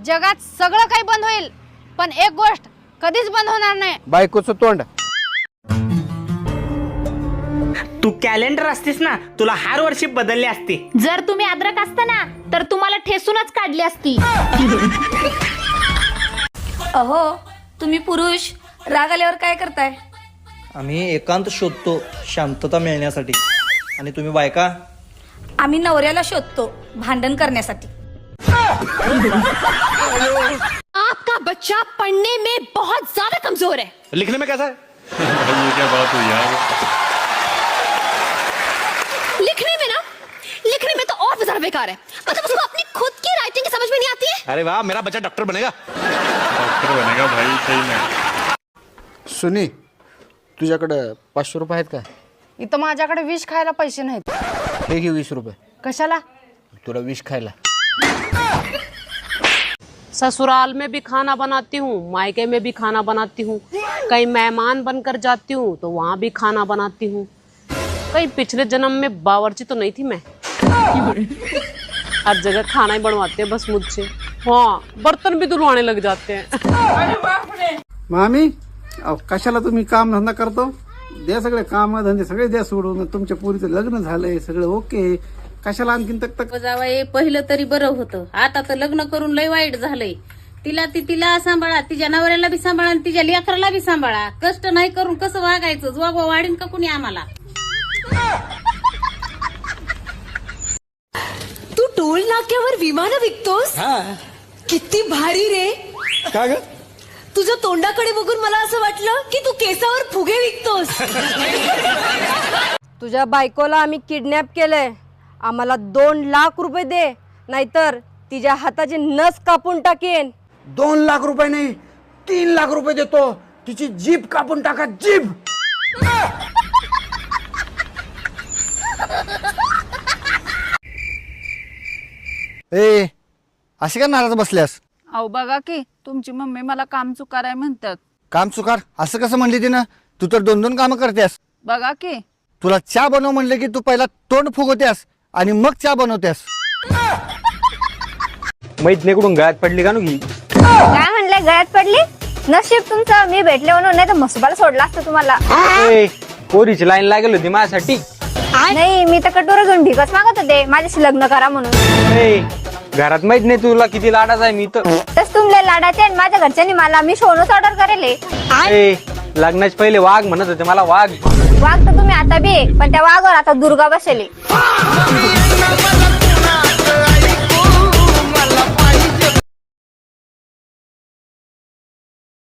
जगात सगळं काही बंद होईल, पण एक गोष्ट कधीच बंद होणार नाही, बायकोचं तोंड. तू कॅलेंडर असतीस ना, तुला हर वर्षी बदलले असते. जर तुम्ही अद्रक असता ना तर तुम्हाला ठेसूनच काढली असती. अहो तुम्ही पुरुष राग आल्यावर काय करताय? आम्ही एकांत शोधतो शांतता मिळण्यासाठी, आणि तुम्ही बायका? आम्ही नवऱ्याला शोधतो भांडण करण्यासाठी. आपका बच्चा पढ़ने में बहुत ज्यादा कमजोर है. लिखने में कैसा है? ये क्या बात हुई यार. लिखने में तो और भी ज्यादा बेकार है. मतलब उसको अपनी खुद की राइटिंग समझ में नहीं आती है. अरे वाह, मेरा बच्चा डॉक्टर बनेगा. डॉक्टर बनेगा भाई, सही में. सुनी, तुझ्याकडे 500 रुपये आहेत का? इथं माझ्याकडे विष खायला पैसे नाहीत. हे घे 20 रुपये. कशाला? तुला विष खायला. ससुराल में भी खाना बनाती हूँ, मायके में भी खाना बनाती हूँ, कहीं मेहमान बनकर जाती हूँ तो वहाँ भी खाना बनाती हूँ. कहीं पिछले जन्म में बावर्ची तो नहीं थी मैं. हर जगह खाना ही बनवाते हैं बस मुझसे. हाँ, बर्तन भी धुलवाने लग जाते हैं. मामी, अहो कशाला तुम्ही काम धंदा करतो? द्या सगळे काम धंदे सगळे द्या सोडून. तुमच्या पोरीचं लग्न झालंय, सगळं ओके. कशाला आणखीन तक जावई पहिलं तरी बरं होतं, आता तर लग्न करून लय वाईट झालंय. तिला सांभाळा, तिच्या नवऱ्याला बी सांभाळा आणि तिच्या लेकराला बी सांभाळा. कष्ट नाही करून कसं वागायचं? जोगवा वाढीन का कुणी आम्हाला? तू टोल नाक्यावर विमान विकतोस? किती भारी रे. का ग? तुझ्या तोंडाकडे बघून मला असं वाटलं की तू केसावर फुगे विकतोस. तुझ्या बायकोला आम्ही किडनॅप केलंय. आम्हाला 2 लाख रुपये दे, नाहीतर तिच्या हाताची नस कापून टाकेन. 2 लाख रुपये नाही, 3 लाख रुपये देतो. तिची जीभ कापून टाका, जीभ. ए, अशी का नाराज बसल्यास? अहो बघा की तुमची मम्मी मला काम चुकाराय म्हणतात. काम चुकार असं कसं म्हणली तिनं? तू तर 2-2 कामं करतेस. बघा की तुला चहा बनव म्हणले की तू पहिला तोंड फुगवतेस आणि मग चहा बनवतेस. मैत्रिणीकडून गळ्यात पडली का नुकी? काय म्हणले गळ्यात पडली? नशीब तुमचं मी भेटले म्हणून, नाही तर मसुबाला सोडला असतं तुम्हाला. पोरीची लाईन लागेल होती माझ्यासाठी. नाही, मी तर कटोरा घेऊन भिकच मागत होते माझ्याशी लग्न करा म्हणून. घरात माहित नाही तुला किती लाडाचा आहे मी तर. तस तुमले लाडाचे आणि माझ्या घरच्यांनी मला मी सोनूच ऑर्डर करेले. लग्नाच्या पहिले वाघ म्हणत होते मला. वाघ तर तुम्ही आता बी, पण त्या वाघावर आता दुर्गा बसले.